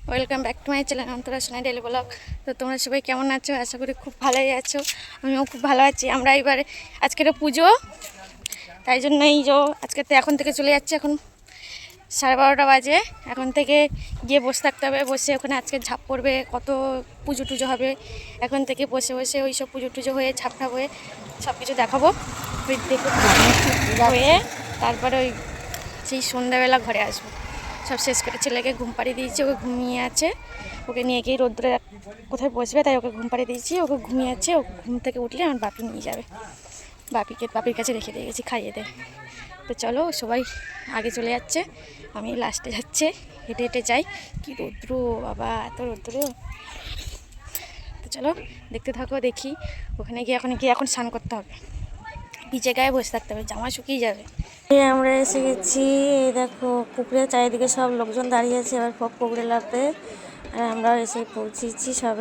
Welcome back to my channel Antara Sonai daily blog. তো তোমরা সবাই কেমন আছো? আশা করি খুব ভালোই আছো। আমিও খুব ভালো আছি। আমরা এবার আজকের পুজো, তাই জন্য এই যে আজকে তো এখন থেকে চলে যাচ্ছে। এখন 12:30 বাজে। এখন থেকে গিয়ে বসে থাকতে হবে। বসে ওখানে আজকে ঝাঁপ পড়বে, কত পুজো টুজো হবে। এখন থেকে বসে বসে ওই সব পুজো টুজো হয়ে ঝাপটাপ হয়ে সব কিছু দেখাবো। হয়ে তারপরে ওই সেই সন্ধ্যাবেলা ঘরে আসবো। সব শেষ করে ছেলেকে ঘুম পাড়িয়ে দিয়েছি, ওকে ঘুমিয়ে আছে। ওকে নিয়ে গিয়ে রোদ্দুরে কোথায় বসবে, তাই ওকে ঘুম পাড়িয়ে দিয়েছি। ওকে ঘুমিয়ে আছে। ও ঘুম থেকে উঠলে আমার বাপি নিয়ে যাবে। বাপির কাছে রেখে দিয়ে গেছি, খাইয়ে দেয়। তো চলো, সবাই আগে চলে যাচ্ছে, আমি লাস্টে যাচ্ছে। হেঁটে হেঁটে যাই। কি রৌদ্র বাবা, এত রৌদ্র। তো চলো দেখতে থাকো। দেখি ওখানে গিয়ে এখন স্নান করতে হবে। ভিজে গায়ে বসে থাকতে হবে, জামা শুকিয়ে যাবে। আমরা এসে গেছি। এই দেখো পুকুরের চারিদিকে সব লোকজন দাঁড়িয়ে আছে। এবার পুকুরে লাগবে। আর আমরাও এসে পৌঁছেছি। সব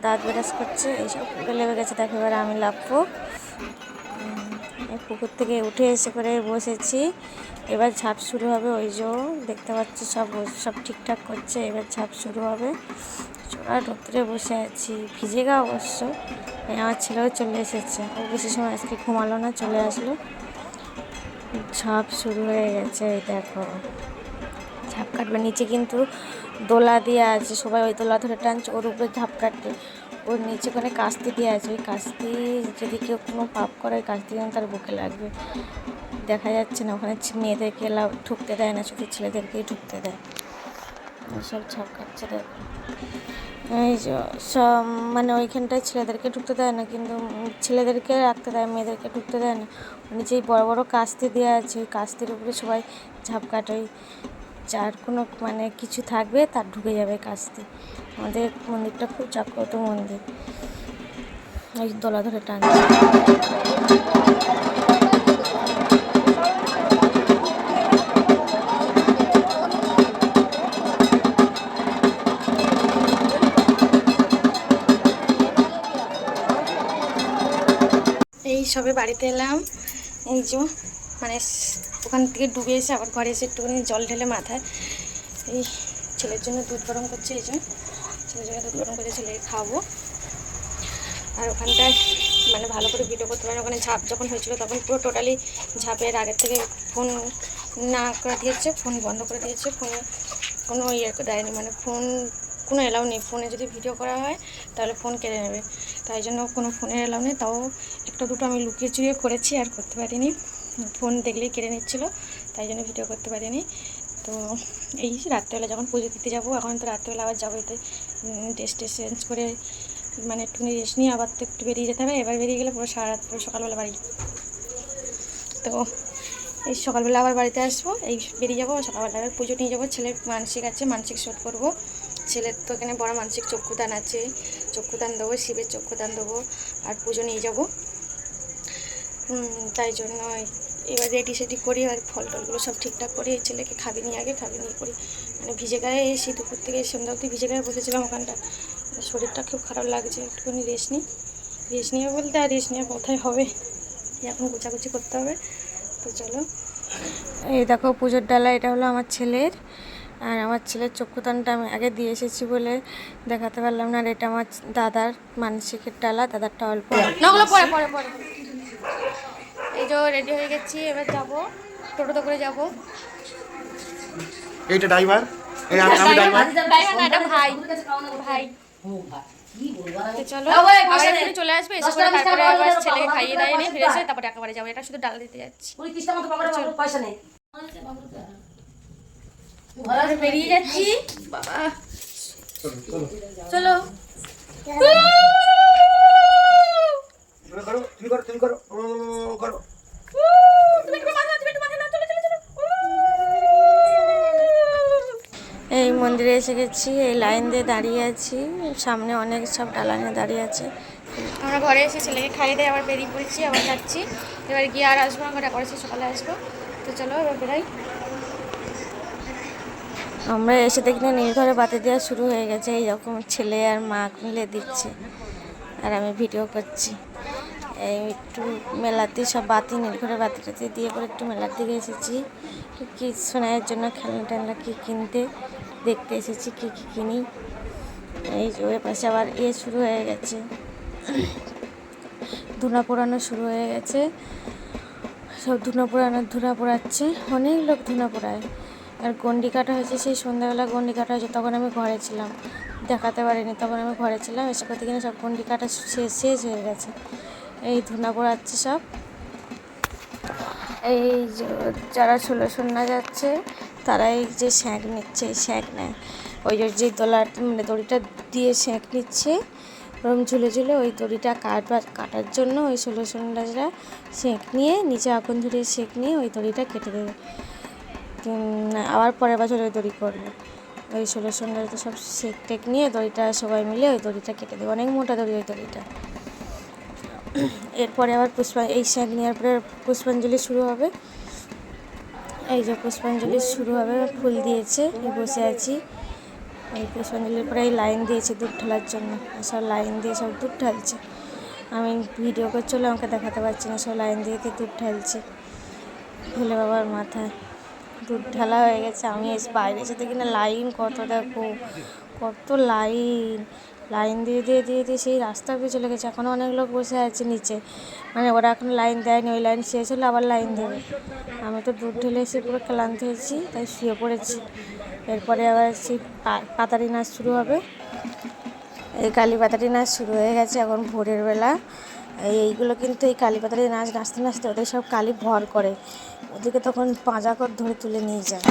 দাঁত বেরাস করছে। এইসব পুকুরে লেগে গেছে। দেখো এবার আমি লাভবো। পুকুর থেকে উঠে এসে করে বসেছি। এবার ঝাঁপ শুরু হবে। ওই যে দেখতে পাচ্ছি সব ঠিকঠাক করছে। এবার ঝাঁপ শুরু হবে। চোরা রোদ্রে বসে আছি, ভিজে গা অবশ্য। আমার ছেলেও চলে এসেছে। ও বেশি সময় আজকে ঘুমালো না, চলে আসলো। ঝাঁপ শুরু হয়ে গেছে। এই দেখো ঝাঁপ কাটবে। নিচে কিন্তু দোলা দিয়ে আছে, সবাই ওই দোলা ধরে টানছে। ওর উপরে ঝাঁপ কাটবে। ওর নিচে করে কাস্তি দিয়ে আছে। ওই কাস্তি যদি কেউ কোনো পাপ করে, ওই কাস্তি যেন তার বুকে লাগবে। দেখা যাচ্ছে না, ওখানে মেয়েদেরকে ঢুকতে দেয় না, শুধু ছেলেদেরকেই ঢুকতে দেয়। সব ঝাঁপ কাটছে দেখো। এই যে সব মানে ওইখানটায় ছেলেদেরকে ঢুকতে দেয় না, কিন্তু ছেলেদেরকে রাখতে দেয়, মেয়েদেরকে ঢুকতে দেয় না। নিচেই বড় বড় কাস্তি দেওয়া আছে। ওই কাস্তির উপরে সবাই ঝাঁপ কাটে। যার কোনো মানে কিছু থাকবে তার ঢুকে যাবে কাস্তি। আমাদের মন্দিরটা খুব জাগ্রত মন্দির। এই দোলা ধরে টানছে। এই সবে বাড়িতে এলাম। এই যে মানে ওখান থেকে ডুবে এসে আবার ঘরে এসে একটুখানি জল ঢেলে মাথায়। এই ছেলের জন্য দুধ গরম করছে। এই যে ছেলের জন্য দুধ গরম করছে, ছেলেকে খাওয়াবো। আর ওখানটায় মানে ভালো করে ভিডিও করতে পারেন। ওখানে ঝাঁপ যখন হয়েছিল তখন পুরো টোটালি ঝাঁপের আগের থেকে ফোন না করে দিয়েছে, ফোন বন্ধ করে দিয়েছে। ফোনে কোনো দেয়নি, মানে ফোন কোনো এলাও নেই। ফোনে যদি ভিডিও করা হয় তাহলে ফোন কেড়ে নেবে, তাই জন্য কোনো ফোনের এলাও নেই। তাও একটা দুটো আমি লুকিয়ে চুরিয়ে করেছি, আর করতে পারিনি। ফোন দেখলেই কেড়ে নিচ্ছিলো, তাই জন্য ভিডিও করতে পারিনি। তো এই রাত্রেবেলা যখন পুজো দিতে যাবো, এখন তো রাত্রেবেলা আবার যাবো। এতে ড্রেস চেঞ্জ করে মানে একটুখানি রেস্ট নিয়ে আবার তো একটু বেরিয়ে যেতে হবে। এবার বেরিয়ে গেলে পুরো সারা রাত, পুরো সকালবেলা বাড়ি। তো এই সকালবেলা আবার বাড়িতে আসবো। এই বেরিয়ে যাবো সকালবেলা। আবার পুজো নিয়ে যাবো। ছেলের মানসিক আছে, মানসিক শোধ করবো। ছেলের তো এখানে বড় মানসিক চক্ষুদান আছে, চক্ষুদান দেবো, শিবের চক্ষুদান দেবো, আর পুজো নিয়ে যাবো। তাই জন্য এবার রেডি সেডি করি, আর ফল টলগুলো সব ঠিকঠাক করি। এই ছেলেকে খাবি নিয়ে করি। মানে ভিজে গায়ে এসে দুপুর থেকে সন্ধ্যা অবধি ভিজে গায়ে বসেছিলাম ওখানটা। শরীরটা খুব খারাপ লাগছে, একটুখানি রেস্ট নিয়ে বলতে আর রেস্ট নিয়ে কোথায় হবে, এখন গোছাগুছি করতে হবে। তো চলো, এই দেখো পুজোর ডালা। এটা হলো আমার ছেলের, আর আমার ছেলের চক্ষুদানটা আমি আগে দিয়ে এসেছি বলে দেখাতে পারলাম না। আর এটা আমার দাদার মানসিকের ডালা, দাদারটা অল্প। পরে এই যে রেডি হয়ে গেছি, এবার যাবো, টোটোতে করে যাবো। এইটা ড্রাইভার, এই আমি ড্রাইভার। ড্রাইভার না, এটা ভাই। চলো আবার চলে আসবে, এসে করে তারপরে আবার ছেলেকে খাইয়ে দাইয়ে নিয়ে ফিরে এসে তারপরে একেবারে যাবো। এটা শুধু ডাল দিতে যাচ্ছি। পয়সা নেই, বেরিয়ে যাচ্ছি বাবা। চলো তুমি করো করো। এই মন্দিরে এসে গেছি। এই লাইন দিয়ে দাঁড়িয়ে আছি, সামনে অনেক সব ডালা নিয়ে দাঁড়িয়ে আছে। আমরা ঘরে এসে ছেলেকে খাইয়ে দিয়ে আবার বেরিয়ে পড়েছি, আবার যাচ্ছি। এবার গিয়ে আর আসবো না, ঘরে করেছি সকালে আসবো। তো চলো এবার বেরাই। আমরা এসে দেখি না নীলঘরে বাতি দেওয়া শুরু হয়ে গেছে। এই রকম ছেলে আর মা মিলে দিচ্ছে, আর আমি ভিডিও করছি। এই একটু মেলাতে সব বাতি, নীলঘরে বাতি টাতি দিয়ে পরে একটু মেলার দিকে এসেছি। কি সোনাইয়ের জন্য খেলনা টেলনা কি কিনতে। দেখতে এসেছি কী কী কিনি। এই যে ওই পাশে আবার শুরু হয়ে গেছে, ধুনা পোড়ানো শুরু হয়ে গেছে। সব ধুনা পোড়াচ্ছে, অনেক লোক ধুনা পোড়ায়। আর গন্ডি কাটা হয়েছে, সেই সন্ধ্যাবেলা গন্ডি কাটা হয়েছে, তখন আমি ঘরে ছিলাম, দেখাতে পারিনি। তখন আমি ঘরে ছিলাম, এসে করতে কিনে সব গন্ডি কাটা শেষ হয়ে গেছে। এই ধুনা পোড়াচ্ছে সব। এই যারা ষোলো সন্না যাচ্ছে তারা এই যে শ্যাঁক নিচ্ছে, এই শ্যাঁক নেয়, ওই যে দড়িটা দিয়ে শ্যাঁক নিচ্ছে ওরকম ঝুলে ঝুলে। ওই দড়িটা কাটার জন্য ওই ষোলো সন্ন্যাসীরা সেঁক নিয়ে নিচে আগুন ধরিয়ে সেঁক নিয়ে ওই দড়িটা কেটে দেবে, আবার পরের বছর ওই দড়ি করবে। ওই ষোলো সন্ন্যাসীরা সব সেঁক টেক নিয়ে দড়িটা সবাই মিলে ওই দড়িটা কেটে দেবে, অনেক মোটা দড়ি ওই দড়িটা। এরপরে আবার এই শ্যাঁক নেওয়ার পরে পুষ্পাঞ্জলি শুরু হবে। এই যে পুষ্পাঞ্জলি শুরু হবে, ফুল দিয়েছে, বসে আছি। এই পুষ্পাঞ্জলির পরে এই লাইন দিয়েছে দুধ ঢালার জন্য, সব লাইন দিয়ে সব দুধ ঢালছে। আমি ভিডিও করছিলাম, আমাকে দেখাতে পারছি না, সব লাইন দিয়ে দুধ ঢালছে ভোলে বাবার মাথায়। দুধ ঢালা হয়ে গেছে, আমি বাইরে এসে দেখি না লাইন কত, দেখো কত লাইন দিয়ে দিয়ে দিয়ে দিয়ে সেই রাস্তা অব্দি চলে গেছে। এখনও অনেক লোক বসে আছে নিচে, মানে ওরা এখন লাইন দেয়নি, ওই লাইন শেষ হলে আবার লাইন দেবে। আমি তো দুধ ঢেলে এসে পুরো ক্লান্ত হয়েছি, তাই শুয়ে পড়েছি। এরপরে আবার সেই পাতারি নাচ শুরু হবে। এই কালী পাতারি নাচ শুরু হয়ে গেছে এখন ভোরের বেলা। এইগুলো কিন্তু এই কালী পাতারি নাচ নাচতে নাচতে ওদের সব কালী ভর করে, ওদেরকে তখন পাঁজা কর ধরে তুলে নিয়ে যায়।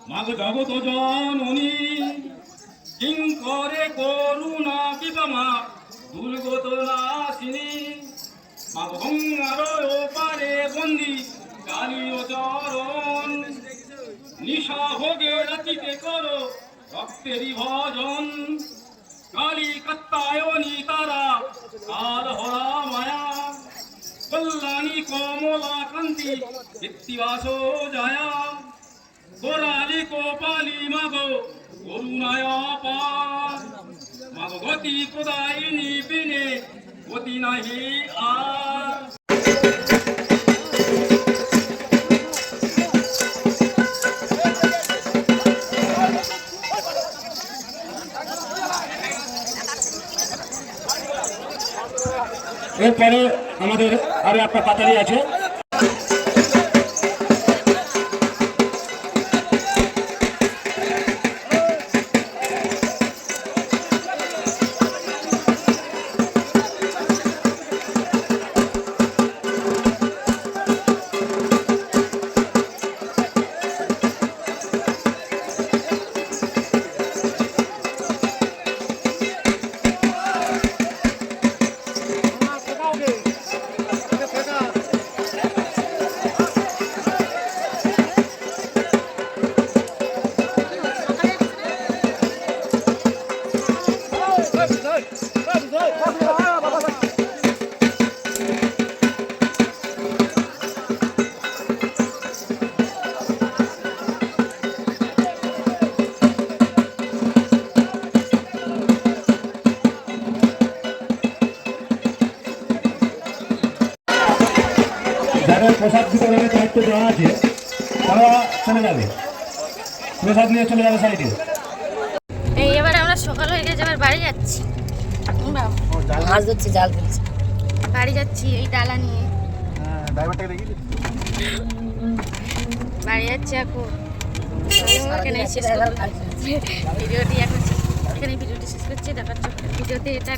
মাগ জগত জননী কিঙ্করে করুণা বিপমা দুর্গত নাশিনী মাগ গঙ্গার ওপারে বন্দি কালীয় চরণ নিশা ভোগে রাতিতে করো ভক্তেরই ভজন কালী কাত্তায়নী তারা কাল হরা মায়া কল্যাণী কমলা কান্তি কৃত্তিবাস জয়া কোরালি কোপালি মাগো করুণায় পার মাগো গতি প্রদায়িনী বিনে গতি নাহি আর। এরপরে আমাদের আরো একটা পাতারি আছে। যাদের প্রসাদ বিতরণের দায়িত্ব দেওয়া আছে তারা চলে যাবে, প্রসাদ নিয়ে চলে যাবে সাইডে। এই এবার আমরা সকাল হয়ে গেছে, এবার বাড়ি যাচ্ছি। মাছ ধরছি, জাল ফেলছি। বাড়ি যাচ্ছি এই ডালা নিয়ে। বাড়ি যাচ্ছে এখন এখানে শেষ করবো ভিডিওটি এখন এখানে ভিডিওটি শেষ করছি দেখার জন্য ভিডিওতে এটা